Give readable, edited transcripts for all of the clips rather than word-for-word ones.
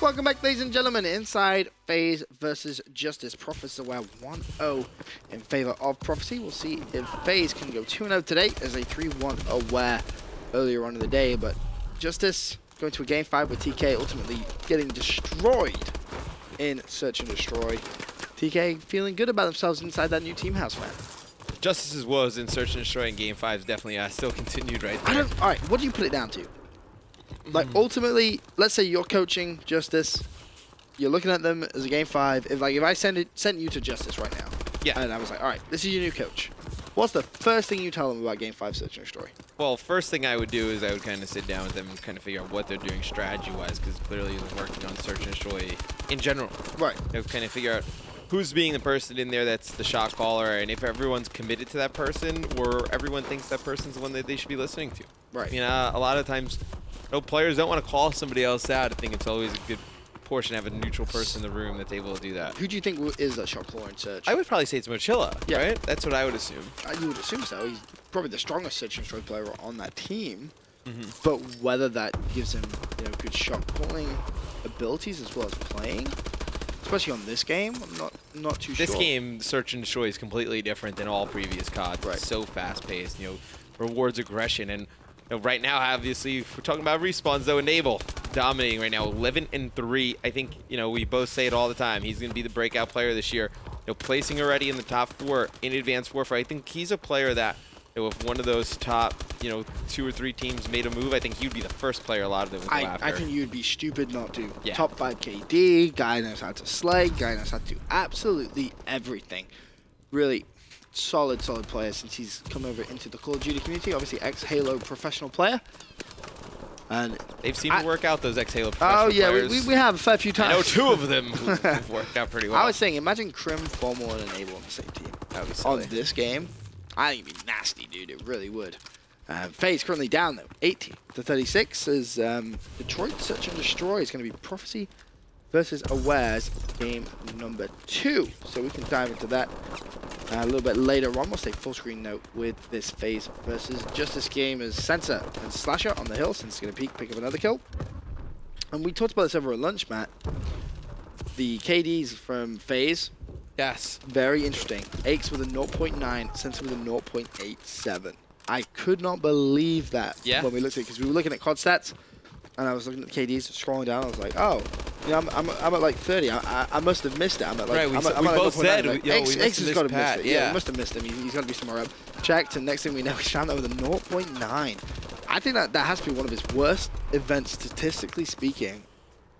Welcome back, ladies and gentlemen, inside FaZe versus JusTus. Prophecy aware 1-0 in favor of Prophecy. We'll see if FaZe can go 2-0 today as a 3-1 aware earlier on in the day, but JusTus going to a game 5 with TK ultimately getting destroyed in Search and Destroy. TK feeling good about themselves inside that new team house, man. JusTus was in Search and Destroy in game 5 definitely still continued right there. Alright, what do you put it down to? Like, ultimately, let's say you're coaching JusTus, you're looking at them as a game 5. If I sent you to JusTus right now, yeah, and I was like, all right, this is your new coach. What's the first thing you tell them about game 5 Search and Destroy? Well, first thing I would do is I would kind of sit down with them and kind of figure out what they're doing strategy-wise, because clearly they're working on Search and Destroy in general. Right. They'll kind of figure out who's being the person in there that's the shot caller, and if everyone's committed to that person, or everyone thinks that person's the one that they should be listening to. Right. You know, a lot of times, players don't want to call somebody else out. I think it's always a good portion to have a neutral person in the room that's able to do that. Who do you think is that shot caller in Search? I would probably say it's Mochilla, yeah, right? That's what I would assume. You would assume so. He's probably the strongest Search and Destroy player on that team. But whether that gives him, good shot calling abilities as well as playing, especially on this game, I'm not too sure. This game, Search and Destroy, is completely different than all previous CODs. Right. It's so fast-paced, rewards aggression, and right now, obviously, if we're talking about respawns, though, Enable dominating right now, 11-3. I think, we both say it all the time. He's going to be the breakout player this year. Placing already in the top 4 in Advanced Warfare. I think he's a player that, if one of those top, 2 or 3 teams made a move, I think he would be the first player a lot of them would go after. I think you'd be stupid not to. Yeah. Top 5 KD, guy knows how to slay, guy knows how to do absolutely everything. Really solid player since he's come over into the Call of Duty community. Obviously, ex-Halo professional player. And they've seemed to work out, those ex-Halo professional players. Oh, yeah, we have a fair few times. I know 2 of them who've worked out pretty well. I was saying, imagine Crim, Formal, and Enable on the same team. That would be silly. On this game, I think it'd be nasty, dude. It really would. FaZe currently down, though, 80-36, as Detroit Search and Destroy is going to be Prophecy versus Aware's game number 2. So we can dive into that a little bit later on. We'll stay full screen note with this FaZe versus JusTus game as Sensor and Slasher on the hill. Since going to pick up another kill. And we talked about this over at lunch, Matt. The KDs from FaZe. Yes. Very interesting. Aches with a 0.9, Sensor with a 0.87. I could not believe that when we looked at it, because we were looking at COD stats, and I was looking at the KDs, scrolling down. I was like, oh, I'm at like 30. I must have missed it. I'm at like, right, we I'm both said, like, Aches has got to miss it. Yeah, we must have missed him. He's got to be somewhere up. Checked, and next thing we know, we found out with a 0.9. I think that has to be one of his worst events, statistically speaking,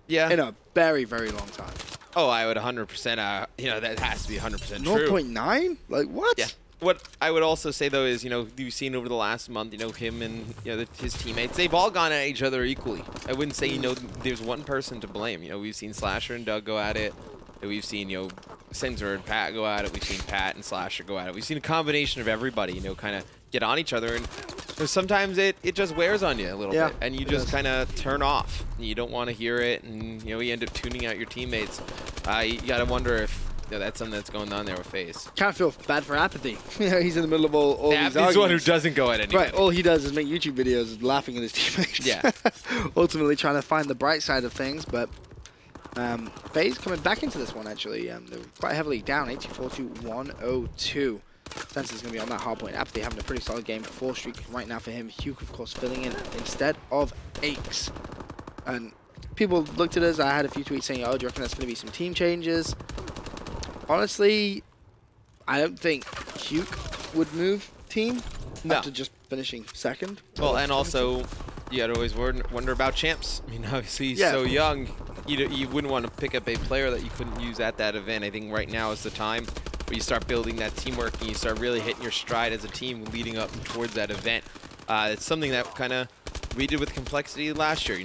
in a very, very long time. Oh, I would 100%, that has to be 100% true. 0.9? Like, what? Yeah. What I would also say, though, is, you've seen over the last month, him and, his teammates, they've all gone at each other equally. I wouldn't say, there's one person to blame. We've seen Slasher and Doug go at it. We've seen, Sensor and Pat go at it. We've seen Pat and Slasher go at it. We've seen a combination of everybody, kind of get on each other. And sometimes it just wears on you a little bit. And you just kind of turn off. You don't want to hear it. And, you end up tuning out your teammates. You got to wonder if that's something that's going on there with FaZe. Kind of feel bad for Apathy. He's in the middle of all these arguments. He's the one who doesn't go at anybody. Right, all he does is make YouTube videos laughing at his teammates. Yeah. Ultimately trying to find the bright side of things, but FaZe coming back into this one, actually. They're quite heavily down, 84-102. Sensor's going to be on that hard point. Apathy having a pretty solid game, 4 streak right now for him. Hugh, of course, filling in instead of Aches. And people looked at us. I had a few tweets saying, oh, do you reckon that's going to be some team changes? Honestly, I don't think Hugh would move team after just finishing second. Well, and also, you got to always wonder about champs. I mean, obviously, he's so young. You wouldn't want to pick up a player that you couldn't use at that event. I think right now is the time where you start building that teamwork and you start really hitting your stride as a team leading up towards that event. It's something that kind of we did with Complexity last year.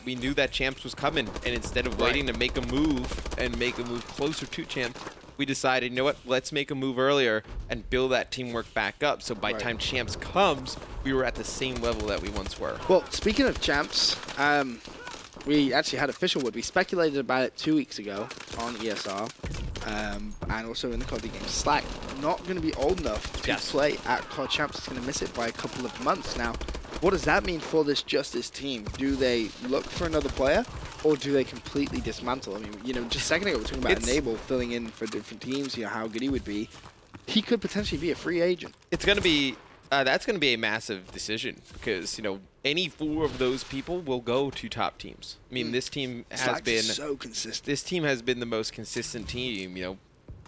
We knew that champs was coming, and instead of waiting to make a move and make a move closer to champs, we decided, you know what, let's make a move earlier and build that teamwork back up. So by time champs comes, we were at the same level that we once were. Well, speaking of champs, we actually had official word. We speculated about it 2 weeks ago on ESR, and also in the COD game. Slack not going to be old enough to play at COD champs. It's going to miss it by a couple of months now. What does that mean for this JusTus team? Do they look for another player? or do they completely dismantle? I mean, you know, just a second ago we were talking about Enable filling in for different teams, you know, how good he would be. He could potentially be a free agent. It's going to be, that's going to be a massive decision because, you know, any 4 of those people will go to top teams. I mean, this team has been so consistent. This team has been the most consistent team, you know,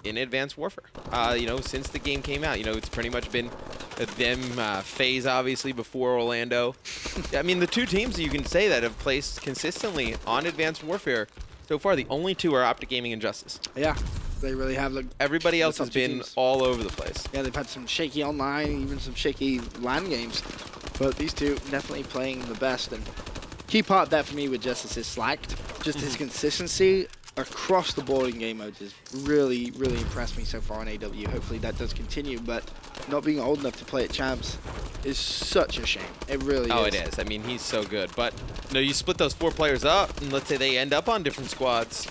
in Advanced Warfare. You know, since the game came out, you know, it's pretty much been them, FaZe obviously before Orlando. I mean, the 2 teams you can say that have placed consistently on Advanced Warfare so far, the only 2 are Optic Gaming and JusTus. Yeah, they really have. Like, everybody else has been all over the place. Yeah, they've had some shaky online, even some shaky LAN games, but these 2 definitely playing the best. And key part of that for me with JusTus is Slacked. Just his consistency across the board in game modes has really, really impressed me so far on AW. Hopefully that does continue, but not being old enough to play at Champs is such a shame. It really is. Oh, it is. I mean, he's so good. But, you know, you split those 4 players up, and let's say they end up on different squads.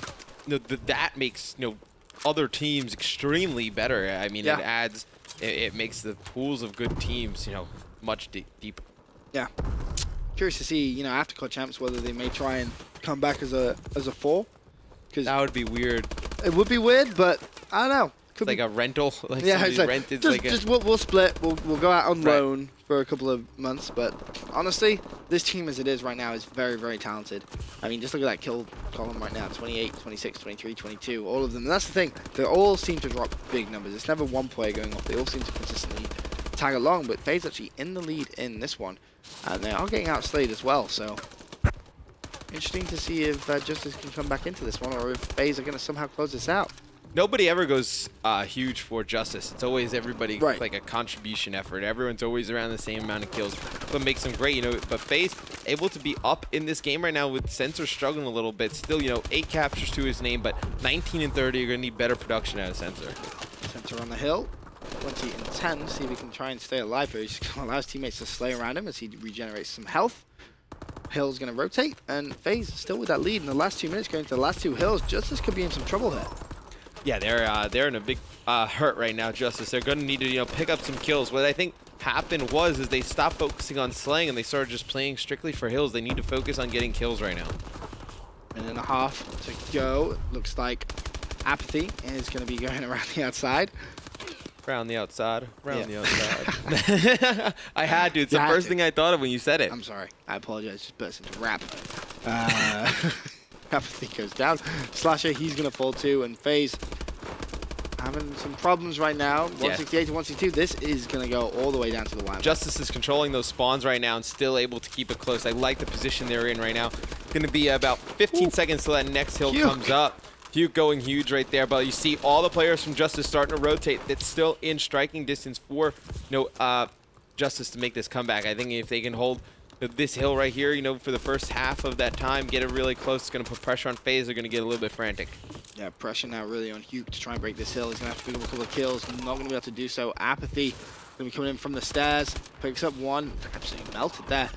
You know, that makes, you know, other teams extremely better. I mean, it adds, it makes the pools of good teams, you know, much deeper. Yeah. Curious to see, you know, after COD Champs, whether they may try and come back as a 4. That would be weird. It would be weird, but I don't know. Could like be a rental, like yeah, somebody rented. Just we'll split. We'll go out on loan for a couple of months. But honestly, this team as it is right now is very, very talented. I mean, just look at that kill column right now: 28, 26, 23, 22. All of them. And that's the thing. They all seem to drop big numbers. It's never one player going off. They all seem to consistently tag along. But FaZe actually in the lead in this one, and they are getting outslayed as well. So interesting to see if JusTus can come back into this one, or if FaZe are going to somehow close this out. Nobody ever goes huge for JusTus. It's always everybody like a contribution effort. Everyone's always around the same amount of kills. What makes them great, you know. But FaZe able to be up in this game right now with Sensor struggling a little bit. Still, you know, 8 captures to his name, but 19 and 30 are going to need better production out of Sensor. Sensor on the hill. 20 and 10. See if he can try and stay alive here. He's just going to allow his teammates to slay around him as he regenerates some health. Hill's going to rotate, and FaZe still with that lead in the last 2 minutes, going to the last 2 hills. JusTus could be in some trouble here. Yeah, they're in a big hurt right now, JusTus. They're going to need to, you know, pick up some kills. What I think happened is they stopped focusing on slaying and they started just playing strictly for hills. They need to focus on getting kills right now. Minute and a half to go. Looks like Apathy is going to be going around the outside. Around the outside. Around the outside. I had to. It's the first thing I thought of when you said it. I'm sorry. I apologize. Just burst into rap. Apathy goes down. Slasher, he's going to fall too. And FaZe having some problems right now. 168 to 162. This is going to go all the way down to the line. JusTus is controlling those spawns right now and still able to keep it close. I like the position they're in right now. It's going to be about 15 seconds till that next hill comes up. Huge going huge right there, but you see all the players from JusTus starting to rotate. That's still in striking distance for JusTus to make this comeback. I think if they can hold this hill right here, you know, for the first half of that time, get it really close, it's going to put pressure on FaZe. They're going to get a little bit frantic. Yeah, pressure now really on Hugh to try and break this hill. He's going to have to pick up a couple of kills. Not going to be able to do so. Apathy going to be coming in from the stairs. Picks up one. Absolutely melted there.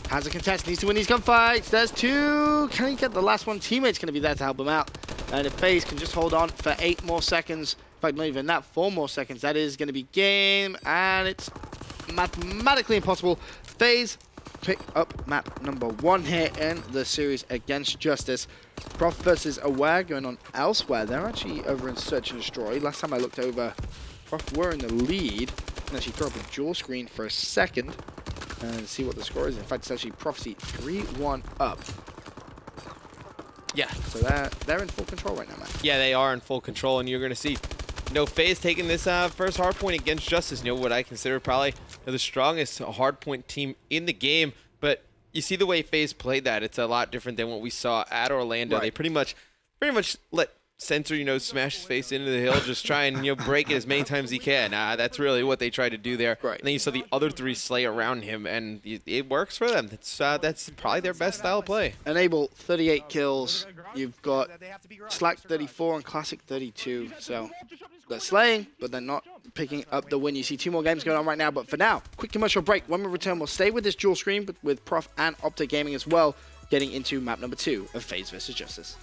Has a contest. Needs to win these gunfights. There's 2. Can he get the last one? Teammate's going to be there to help him out. And if FaZe can just hold on for 8 more seconds, in fact, not even that, 4 more seconds, that is going to be game. And it's mathematically impossible. FaZe pick up map number 1 here in the series against JusTus. Prof versus Aware going on elsewhere. They're actually over in Search and Destroy. Last time I looked over, Prof were in the lead. And actually throw up a dual screen for a second and see what the score is. In fact, it's actually Prophecy 3-1 up. Yeah, so they're in full control right now, man. Yeah, they are in full control, and you're going to see, you know, FaZe taking this first hardpoint against JusTus. You know, what I consider probably the strongest hardpoint team in the game. But you see the way FaZe played that; it's a lot different than what we saw at Orlando. Right. They pretty much let Sensor, you know, smash his face into the hill, just try and, you know, break it as many times as he can. That's really what they tried to do there. Right. And then you saw the other 3 slay around him, and it works for them. That's probably their best style of play. Enable 38 kills. You've got Slack 34 and Classic 32. So they're slaying, but they're not picking up the win. You see 2 more games going on right now, but for now, quick commercial break. When we return, we'll stay with this dual screen, but with Prof and Optic Gaming as well, getting into map number 2 of FaZe vs JusTus.